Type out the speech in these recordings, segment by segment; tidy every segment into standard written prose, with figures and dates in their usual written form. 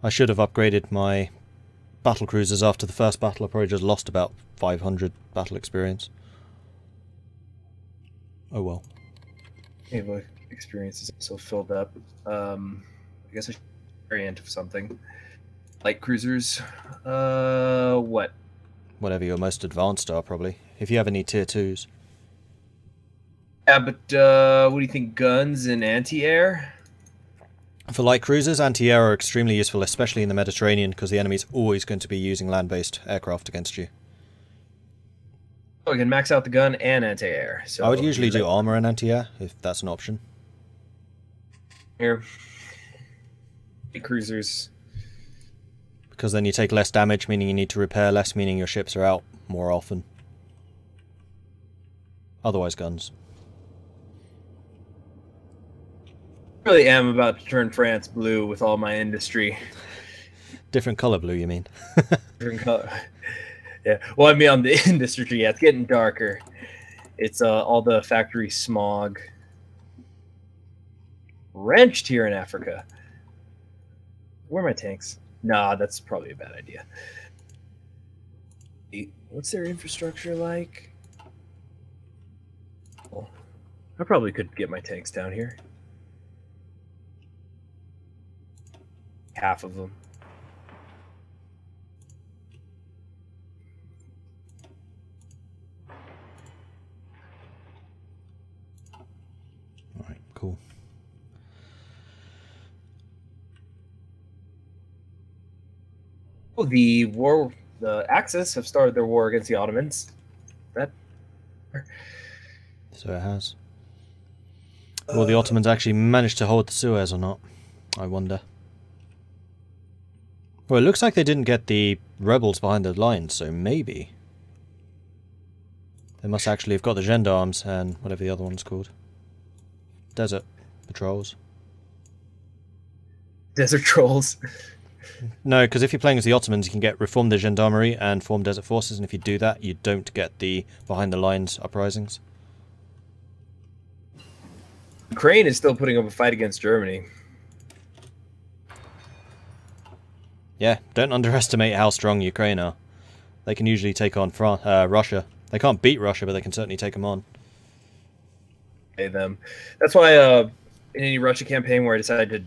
I should have upgraded my battle cruisers after the first battle. I probably just lost about 500 battle experience. Oh well. Naval experience is also filled up. I guess I should variant of something. Light cruisers. What? Whatever your most advanced are, probably. If you have any tier 2s. Yeah, but what do you think? Guns and anti-air? For light cruisers, anti-air are extremely useful, especially in the Mediterranean, because the enemy's always going to be using land-based aircraft against you. Oh, we can max out the gun and anti-air. So I would usually do armor and anti-air, if that's an option. Here. Cruisers. Because then you take less damage, meaning you need to repair less, meaning your ships are out more often. Otherwise, guns. I really am about to turn France blue with all my industry. Different color blue, you mean? Different color. Yeah. Well, I mean, on the industry, yeah, it's getting darker. It's all the factory smog. Wrenched here in Africa. Where are my tanks? Nah, that's probably a bad idea. What's their infrastructure like? Well, I probably could get my tanks down here. Half of them. Alright, cool. Oh, the Axis have started their war against the Ottomans. So it has. Will the Ottomans actually manage to hold the Suez or not? I wonder. Well, it looks like they didn't get the rebels behind the lines, so maybe. They must actually have got the gendarmes and whatever the other one's called. Desert patrols. Desert trolls. No, because if you're playing as the Ottomans, you can get reform the gendarmerie and form desert forces, and if you do that, you don't get the behind the lines uprisings. Ukraine is still putting up a fight against Germany. Yeah, don't underestimate how strong Ukraine are. They can usually take on Russia. They can't beat Russia, but they can certainly take them on. Them. That's why in any Russia campaign where I decided to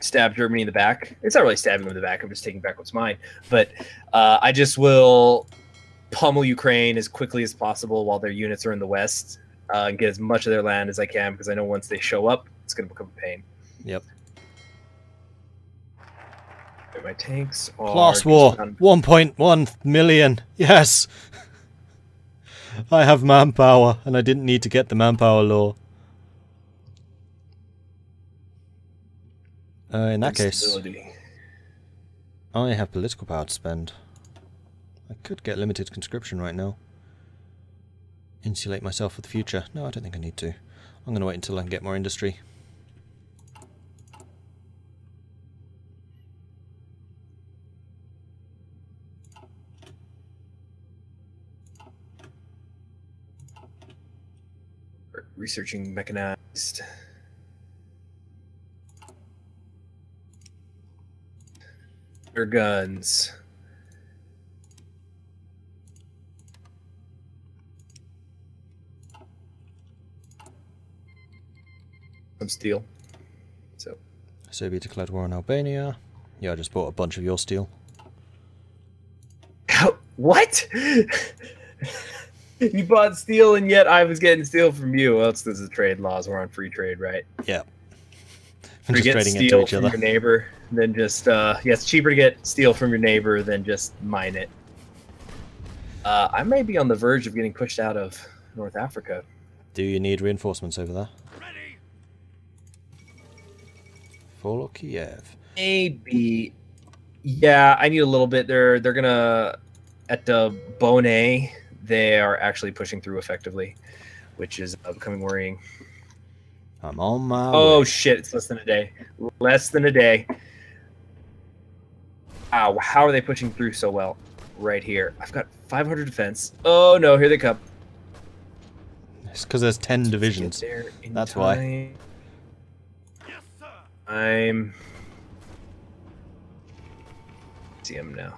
stab Germany in the back, it's not really stabbing them in the back, I'm just taking back what's mine, but I just will pummel Ukraine as quickly as possible while their units are in the west and get as much of their land as I can, because I know once they show up, it's going to become a pain. Yep. My tanks are... Class war, 1.1 million, yes! I have manpower, and I didn't need to get the manpower law. In that case, I have political power to spend. I could get limited conscription right now. Insulate myself for the future. No, I don't think I need to. I'm going to wait until I can get more industry. Researching mechanized. Air guns. Some steel. So Serbia declared war on Albania. Yeah, I just bought a bunch of your steel. What? You bought steel and yet I was getting steel from you. Well, it's the trade laws. We're on free trade, right? Yeah. We're just getting trading steel into each from other. your neighbor than just yeah, it's cheaper to get steel from your neighbor than just mine it. I may be on the verge of getting pushed out of North Africa. Do you need reinforcements over there? Ready. For Kiev. Maybe. Yeah, I need a little bit. They're gonna at the Bonnet. They are actually pushing through effectively, which is becoming worrying. I'm on my way. Oh shit! It's less than a day. Less than a day. Wow, how are they pushing through so well? Right here. I've got 500 defense. Oh no, here they come. It's because there's 10 divisions. That's why. Yes, sir. I'm See him now.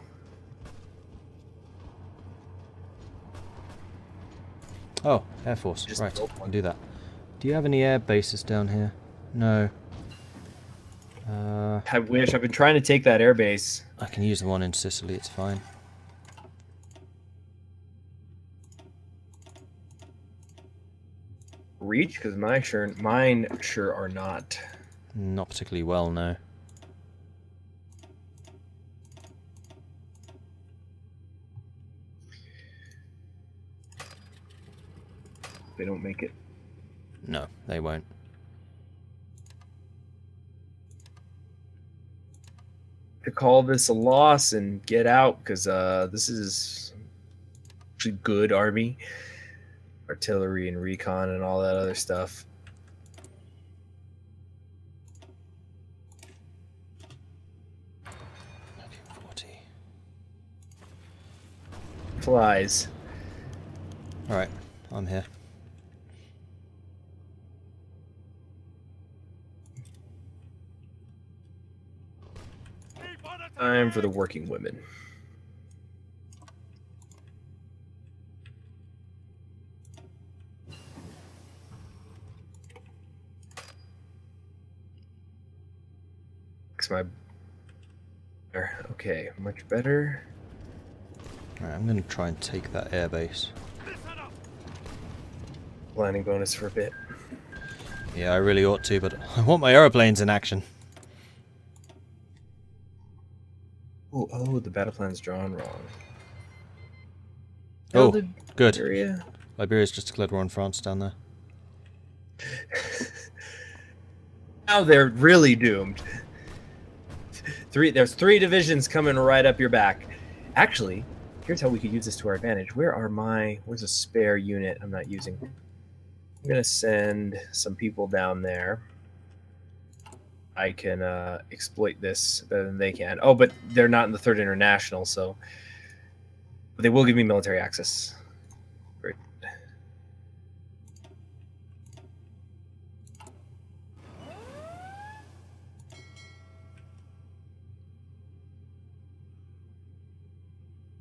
Oh, Air Force. Just Right, built I one. can do that. Do you have any air bases down here? No. I wish. I've been trying to take that airbase. I can use the one in Sicily, it's fine. Reach? Because mine sure are not. Not particularly well, no. They don't make it. No, they won't. To call this a loss and get out, because this is actually good army. Artillery and recon and all that other stuff. Flies. Alright, I'm here. Time for the working women. Okay, much better. Alright, I'm going to try and take that airbase. Landing bonus for a bit. Yeah, I really ought to, but I want my aeroplanes in action. Oh, the battle plan's drawn wrong. Oh, the good. area. Liberia's just declared war on France down there. Now they're really doomed. There's 3 divisions coming right up your back. Actually, here's how we could use this to our advantage. Where's a spare unit I'm not using? I'm gonna send some people down there. I can exploit this better than they can. Oh, but they're not in the Third International, so but they will give me military access. Great.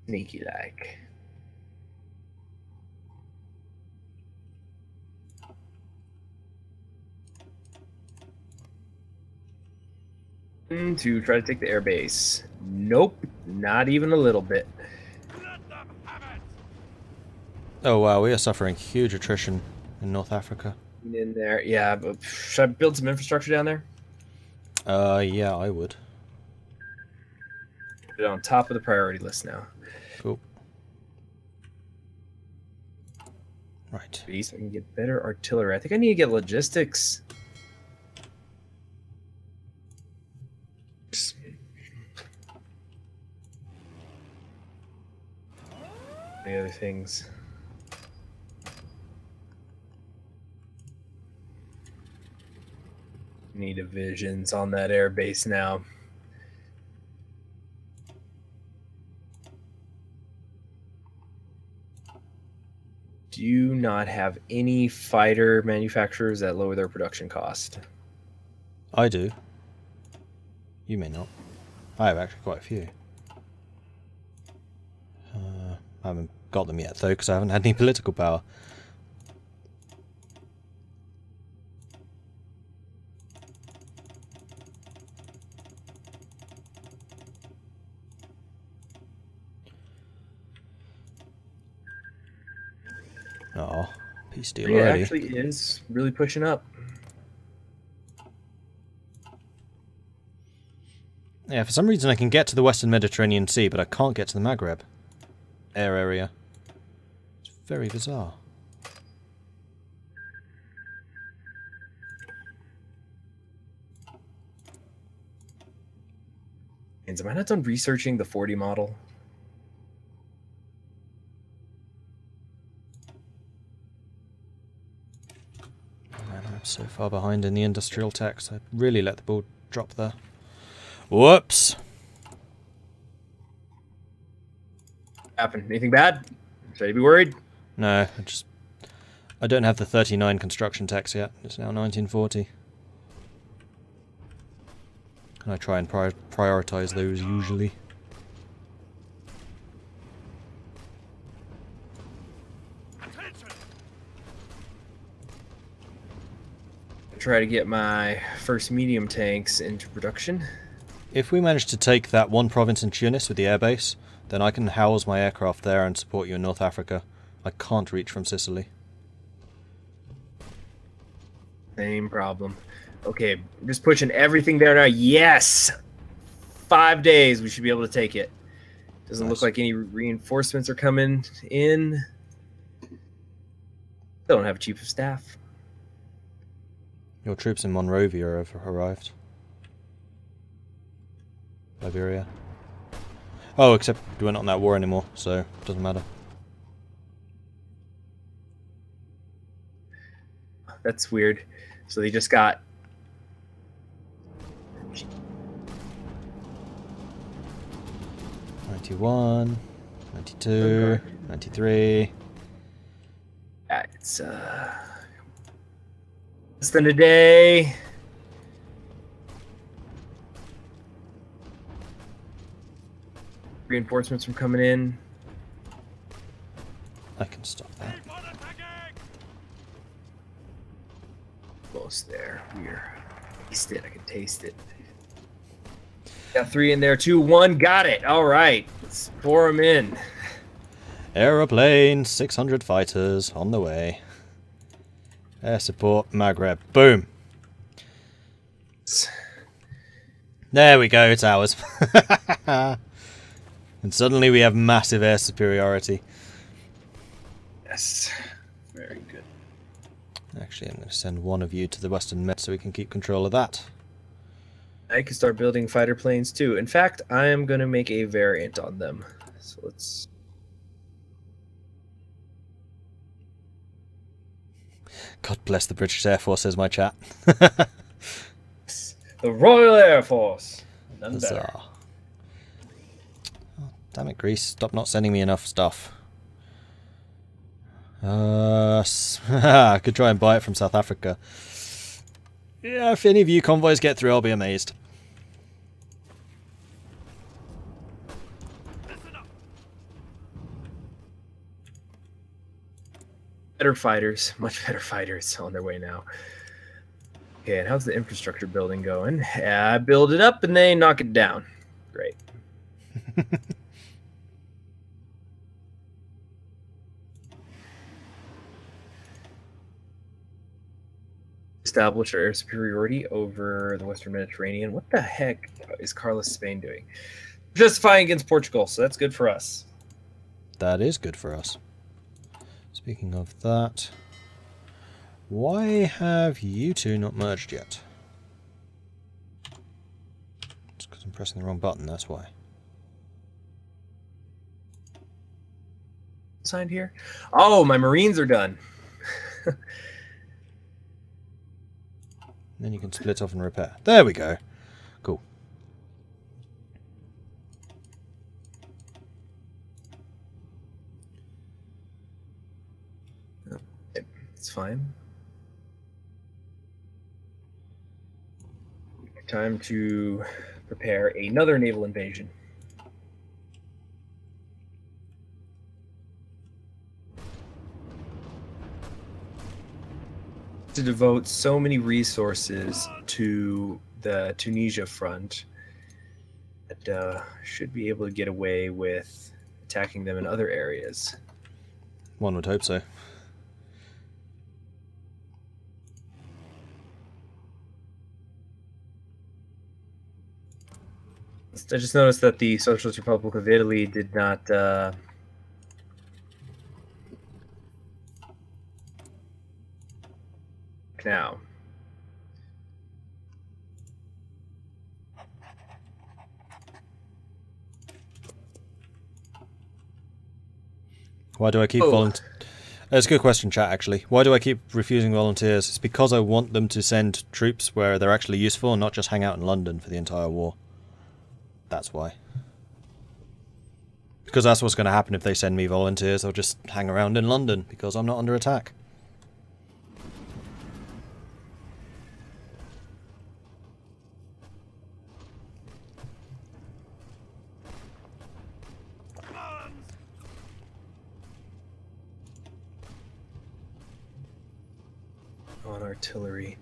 Sneaky like. To try to take the airbase. Nope, not even a little bit. Oh wow, we are suffering huge attrition in North Africa. In there, yeah. But should I build some infrastructure down there? Yeah, I would. Put it on top of the priority list now. Cool. Right. So I can get better artillery. I think I need to get logistics. The other things. Need divisions on that air base now. Do you not have any fighter manufacturers that lower their production cost? I do. You may not. I have actually quite a few. I haven't got them yet though, because I haven't had any political power. Oh, peace deal It already. actually is really pushing up. Yeah, for some reason I can get to the Western Mediterranean Sea, but I can't get to the Maghreb air area. It's very bizarre. And am I not done researching the 40 model? Man, I'm so far behind in the industrial text. I really let the ball drop there. Whoops. Happened? Anything bad? Should I be worried? No, I don't have the 39 construction tax yet. It's now 1940. And I try and prioritize those usually. try to get my first medium tanks into production. If we manage to take that one province in Tunis with the airbase, then I can house my aircraft there and support you in North Africa. I can't reach from Sicily. Same problem. Okay, I'm just pushing everything there now. Yes! 5 days, we should be able to take it. Doesn't look like any reinforcements are coming in. Still don't have a chief of staff. Your troops in Monrovia have arrived. Liberia. Oh, except we're not in that war anymore, so it doesn't matter. That's weird. So they just got... 91, 92, 93. It's less than a day. Reinforcements from coming in. I can stop that. Almost there. We're taste it. I can taste it. Got 3 in there. 2, 1. Got it. All right. Let's pour them in. Aeroplane, 600 fighters on the way. Air support, Maghreb. Boom. There we go. It's ours. And suddenly we have massive air superiority. Yes. Very good. Actually, I'm going to send one of you to the Western Med so we can keep control of that. I can start building fighter planes too. In fact, I am going to make a variant on them. So let's... God bless the British Air Force, says my chat. The Royal Air Force. None better. Oh, damn it, Greece. Stop not sending me enough stuff. I could try and buy it from South Africa. Yeah, if any of you convoys get through, I'll be amazed. Better fighters. Much better fighters on their way now. Okay, and how's the infrastructure building going? I build it up and they knock it down. Great. Establish our air superiority over the Western Mediterranean. What the heck is Carlos Spain doing? Justifying against Portugal, so that's good for us. That is good for us. Speaking of that, why have you two not merged yet? It's because I'm pressing the wrong button, that's why. Signed here? Oh, my Marines are done. Then you can split off and repair. There we go. Cool. It's fine. Time to prepare another naval invasion. To devote so many resources to the Tunisia front that should be able to get away with attacking them in other areas. One would hope so. I just noticed that the Socialist Republic of Italy did not now. Why do I keep volunteers? That's a good question, chat, actually. Why do I keep refusing volunteers? It's because I want them to send troops where they're actually useful and not just hang out in London for the entire war. That's why. Because that's what's going to happen if they send me volunteers. They'll just hang around in London because I'm not under attack. On artillery.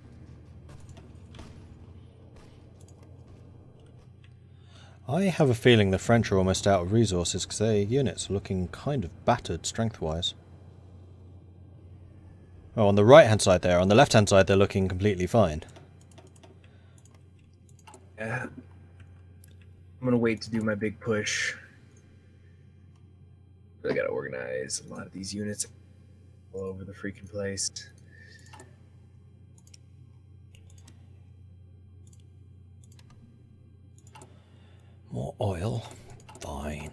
I have a feeling the French are almost out of resources because their units are looking kind of battered strength-wise. Oh, on the right-hand side there. On the left-hand side, they're looking completely fine. Yeah. I'm gonna wait to do my big push. I gotta organize a lot of these units all over the freaking place. More oil. Fine.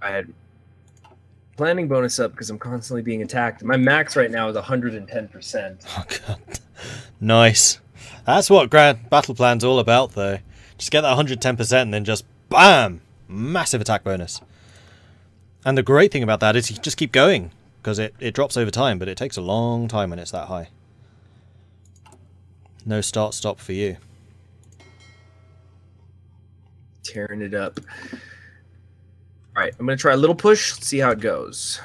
I had planning bonus up because I'm constantly being attacked. My max right now is 110%. Oh god. Nice. That's what Grand Battle Plan's all about, though. Just get that 110% and then just BAM! Massive attack bonus. And the great thing about that is you just keep going, because it drops over time, but it takes a long time when it's that high. No start-stop for you. Tearing it up. Alright, I'm going to try a little push, see how it goes.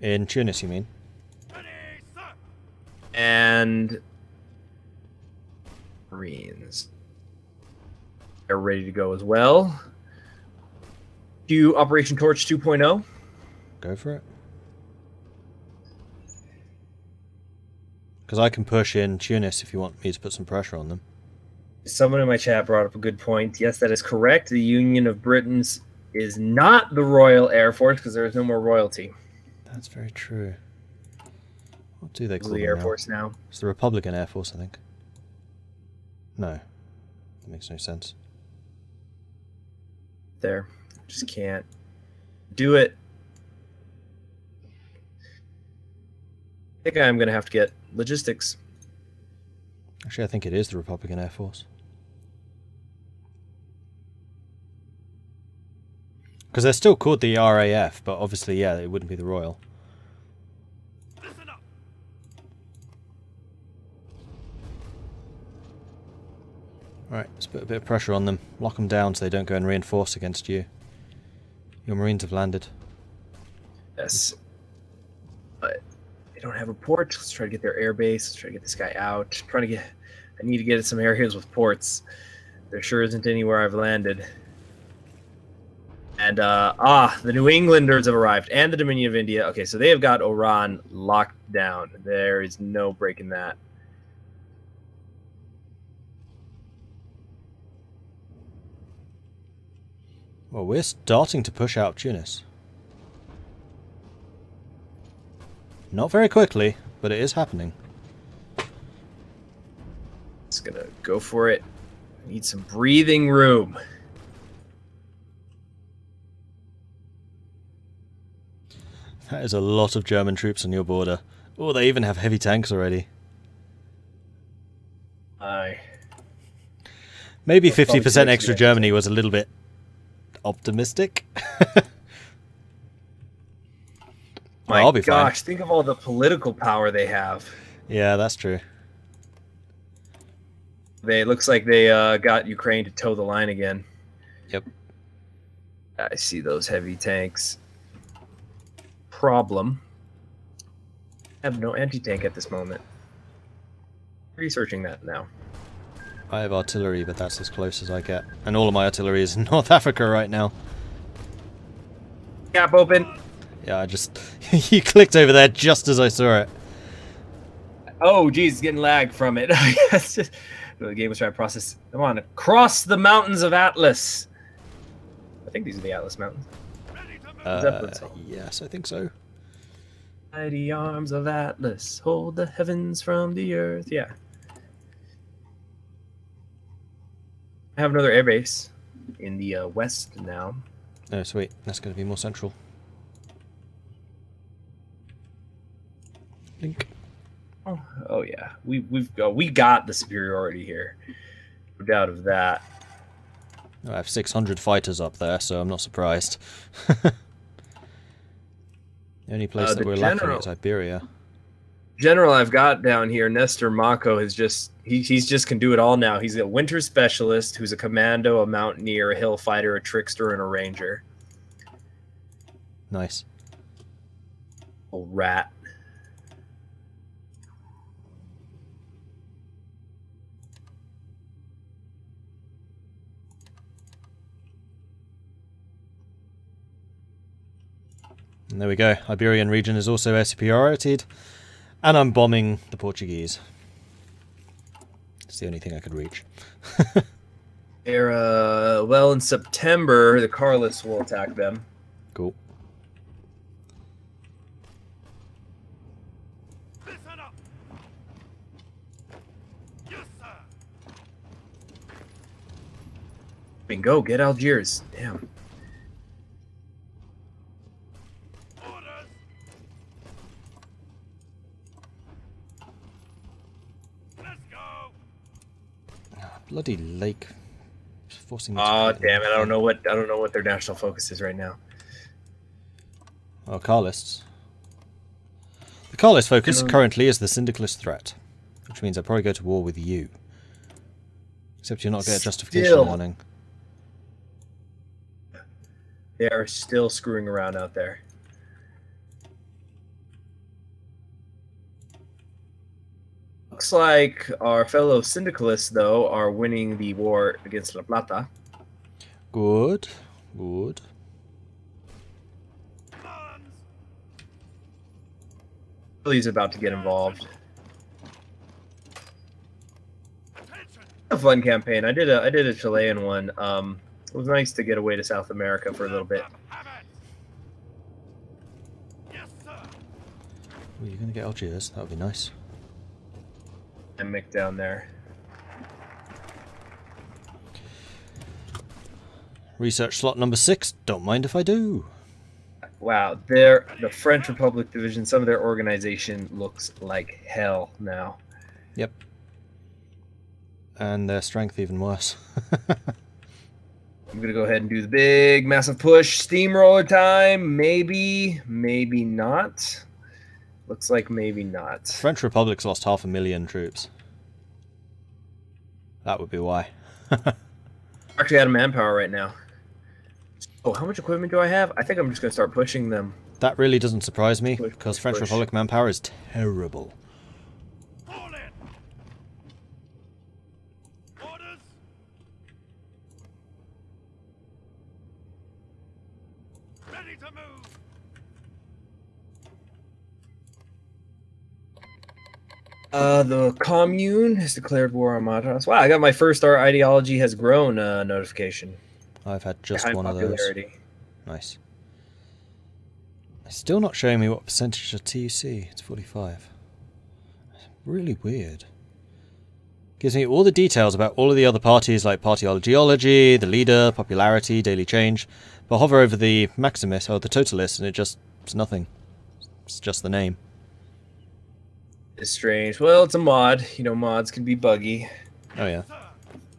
In Tunis, you mean? And Marines. They're ready to go as well. Do Operation Torch 2.0. Go for it. Because I can push in Tunis if you want me to put some pressure on them. Someone in my chat brought up a good point. Yes, that is correct. The Union of Britons is not the Royal Air Force because there is no more royalty. That's very true. What do they call the them Air now? Force now? It's the Republican Air Force, I think. No. That makes no sense. There. Just can't do it. I think I'm going to have to get logistics. Actually, I think it is the Republican Air Force. Because they're still called the RAF, but obviously, yeah, it wouldn't be the Royal. Alright, let's put a bit of pressure on them. Lock them down so they don't go and reinforce against you. Your Marines have landed. Yes. But they don't have a port. Let's try to get their airbase. Let's try to get this guy out. I need to get some areas with ports. There sure isn't anywhere I've landed. And, the New Englanders have arrived. And the Dominion of India. Okay, so they have got Oran locked down. There is no breaking that. Well, we're starting to push out Tunis. Not very quickly, but it is happening. Just gonna go for it. Need some breathing room. That is a lot of German troops on your border. Oh, they even have heavy tanks already. Aye. Maybe Well, 50% probably extra Germany was a little bit optimistic. My I'll be fine. gosh, think of all the political power they have. Yeah, that's true. Looks like they got Ukraine to toe the line again. Yep. I see those heavy tanks. Problem. I have no anti-tank at this moment. Researching that now. I have artillery, but that's as close as I get. And all of my artillery is in North Africa right now. Gap open. Yeah, I just... you clicked over there just as I saw it. Oh, geez, getting lag from it. The game was trying to process. Come on, across the mountains of Atlas. I think these are the Atlas Mountains. Yes, I think so. Mighty arms of Atlas, hold the heavens from the earth. Yeah. I have another airbase in the west now. Oh, sweet. That's going to be more central. Link. Oh yeah, we got the superiority here. No doubt of that. I have 600 fighters up there, so I'm not surprised. The only place that we're lacking is Iberia. General I've got down here, Nestor Mako, is just he's just can do it all now. He's a winter specialist who's a commando, a mountaineer, a hill fighter, a trickster, and a ranger. Nice. Old rat. And there we go. Iberian region is also air superiority. And I'm bombing the Portuguese. It's the only thing I could reach. They're, well, in September, the Carlists will attack them. Cool. Go get Algiers. Damn. Bloody lake. Forcing me to Oh damn it! I don't know what their national focus is right now. Oh, Carlists. The Carlist focus currently is the syndicalist threat, which means I'll probably go to war with you. Except you're not getting a justification warning. They are still screwing around out there. Looks like our fellow syndicalists, though, are winning the war against La Plata. Good. Good. Chile's about to get involved. A fun campaign. I did a Chilean one. It was nice to get away to South America for a little bit. Well, you're gonna get Algiers. That would be nice. And Mick down there. Research slot number 6. Don't mind if I do. Wow, the French Republic division, some of their organization looks like hell now. Yep. And their strength even worse. I'm going to go ahead and do the big, massive push. Steamroller time. Maybe, maybe not. Looks like maybe not. French Republic's lost 500,000 troops. That would be why. Actually out of manpower right now. Oh, how much equipment do I have? I think I'm just going to start pushing them. That really doesn't surprise me, because French Republic manpower is terrible. The Commune has declared war on Madras. Wow, I got my first Our Ideology Has Grown notification. I've had just High one popularity. of those. Nice. It's still not showing me what percentage of TUC. It's 45. Really weird. Gives me all the details about all of the other parties, like party geology, the leader, popularity, daily change. But hover over the Maximus or the total list, and it's nothing. It's just the name. It's strange. Well, it's a mod. You know, mods can be buggy. Oh yeah.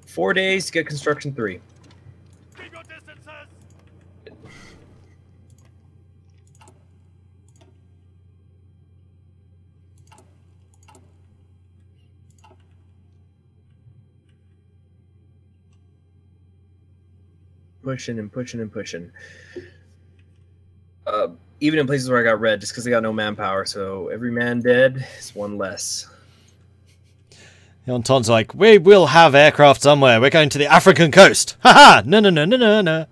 4 days to get construction 3. Keep your distances. Pushing and pushing and pushing. Even in places where I got red, just because they got no manpower, so every man dead is one less. Anton's like, we will have aircraft somewhere. We're going to the African coast. Haha! No, no, no, no, no, no.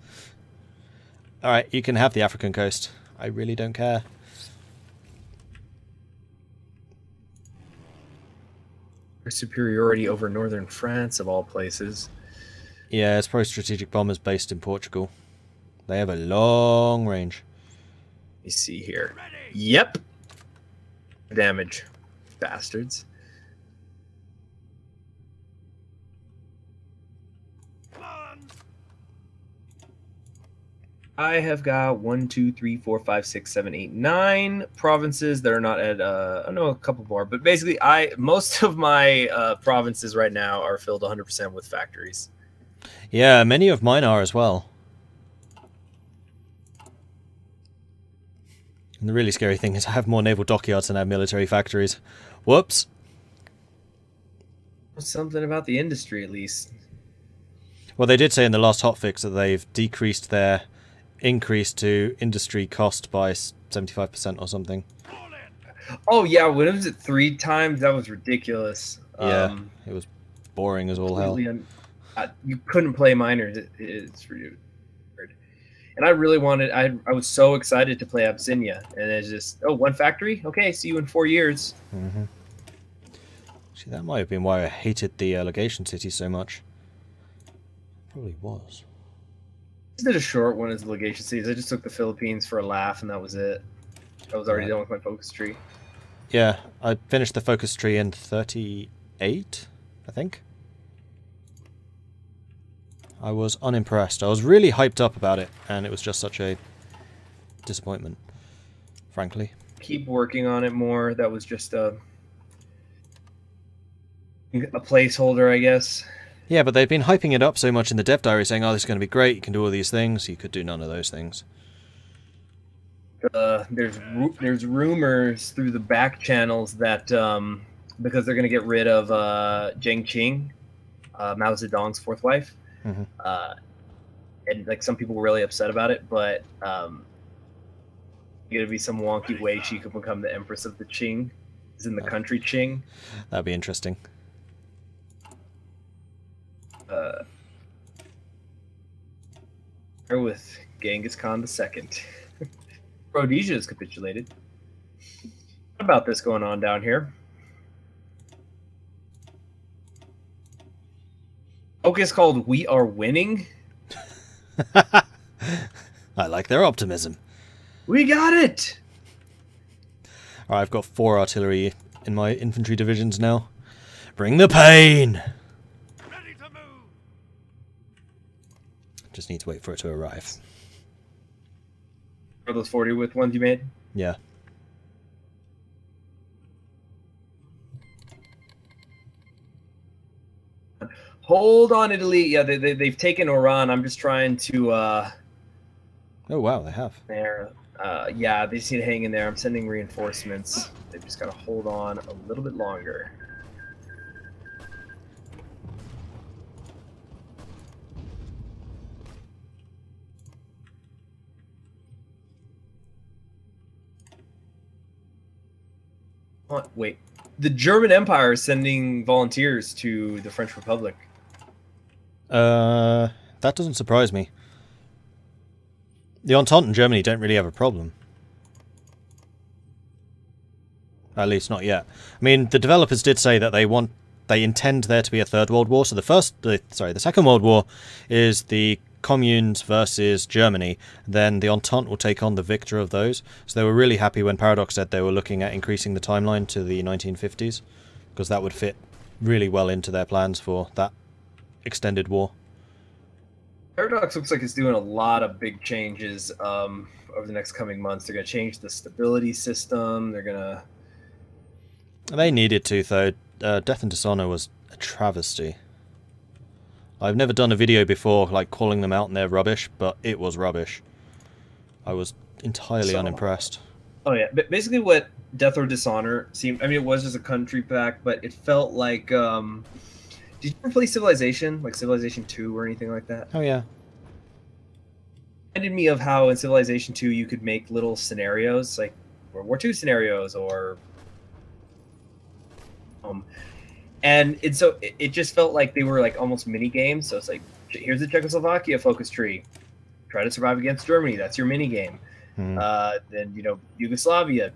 Alright, you can have the African coast. I really don't care. Superiority over northern France, of all places. Yeah, it's probably strategic bombers based in Portugal. They have a long range. Let me see here. Yep. Damage. Bastards. I have got 1, 2, 3, 4, 5, 6, 7, 8, 9 provinces that are not at I know a couple more, but basically most of my provinces right now are filled 100% with factories. Yeah, many of mine are as well. And the really scary thing is I have more naval dockyards than I have military factories. Whoops. Something about the industry, at least. Well, they did say in the last hotfix that they've decreased their increase to industry cost by 75% or something. Oh, yeah, when it was at 3 times, that was ridiculous. Yeah, it was boring as all hell. You couldn't play miners. It's weird. And I really wanted. I was so excited to play Abyssinia, and it's just one factory. Okay, see you in 4 years. Mm-hmm. See, that might have been why I hated the legation city so much. Probably was. I did a short one as the legation cities. I just took the Philippines for a laugh, and that was it. I was already done with my focus tree. Yeah, I finished the focus tree in 38, I think. I was unimpressed. I was really hyped up about it, and it was just such a disappointment, frankly. Keep working on it more. That was just a placeholder, I guess. Yeah, but they've been hyping it up so much in the dev diary, saying, oh, this is going to be great, you can do all these things. You could do none of those things. There's rumors through the back channels that because they're going to get rid of Jiang Qing, Mao Zedong's fourth wife, and like some people were really upset about it, but going to be some wonky way she could become the empress of the Qing, is in the country Qing. That'd be interesting. With Genghis Khan II. Rhodesia has capitulated. What about this going on down here? Focus called We Are Winning. I like their optimism. We got it! Alright, I've got 4 artillery in my infantry divisions now. Bring the pain! Ready to move. Just need to wait for it to arrive. Are those 40 with ones you made? Yeah. Hold on, Italy. Yeah, they've taken Oran. I'm just trying to... Oh, wow, they have. There. Yeah, they just need to hang in there. I'm sending reinforcements. They've just got to hold on a little bit longer. Wait, the German Empire is sending volunteers to the French Republic. That doesn't surprise me. The Entente and Germany don't really have a problem. At least not yet. I mean, the developers did say that they intend there to be a third world war. So the Second World War is the communes versus Germany. Then the Entente will take on the victor of those. So they were really happy when Paradox said they were looking at increasing the timeline to the 1950s, because that would fit really well into their plans for that extended war. Paradox looks like it's doing a lot of big changes over the next coming months. They're going to change the stability system. They're going to... They needed to, though. Death and Dishonor was a travesty. I've never done a video before, like, calling them out and they're rubbish, but it was rubbish. I was entirely unimpressed. Oh, yeah. But basically what Death or Dishonor seemed... I mean, it was just a country pack, but it felt like... did you ever play Civilization? Like Civilization 2 or anything like that? Oh, yeah. Reminded me of how in Civilization 2 you could make little scenarios, like World War II scenarios, or... and so it just felt like they were like almost mini games. So it's like, here's the Czechoslovakia focus tree. Try to survive against Germany. That's your mini game. Then, you know, Yugoslavia.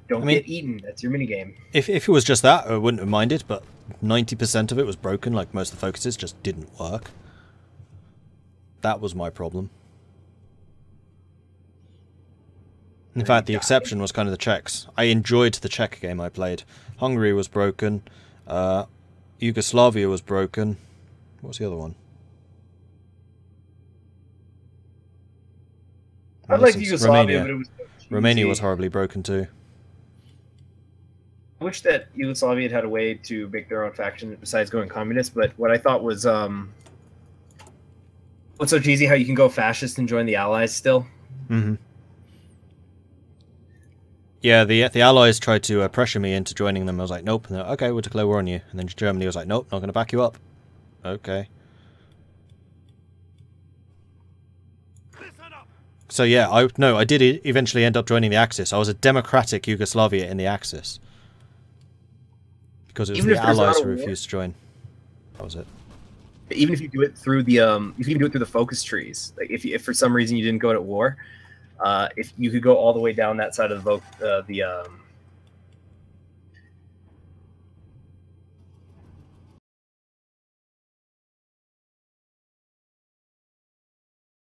Don't get eaten. That's your mini game. If it was just that, I wouldn't have minded, but 90% of it was broken. Like most of the focuses just didn't work. That was my problem. In fact, the exception was kind of the Czechs. I enjoyed the Czech game I played. Hungary was broken. Yugoslavia was broken. What was the other one? I like Yugoslavia, but it was... Romania was horribly broken too. I wish that Yugoslavia had a way to make their own faction besides going communist, but what I thought was... what's so cheesy, how you can go fascist and join the Allies still? Mm-hmm. Yeah, the Allies tried to pressure me into joining them. I was like, nope. And they're like, okay, we'll declare war on you. And then Germany was like, nope, not going to back you up. Okay. Listen up. So yeah, I did eventually end up joining the Axis. I was a democratic Yugoslavia in the Axis. Because it was the Allies who refused to join. That was it. even if you do it through the if you can do it through the focus trees, like if for some reason you didn't go to war, if you could go all the way down that side of the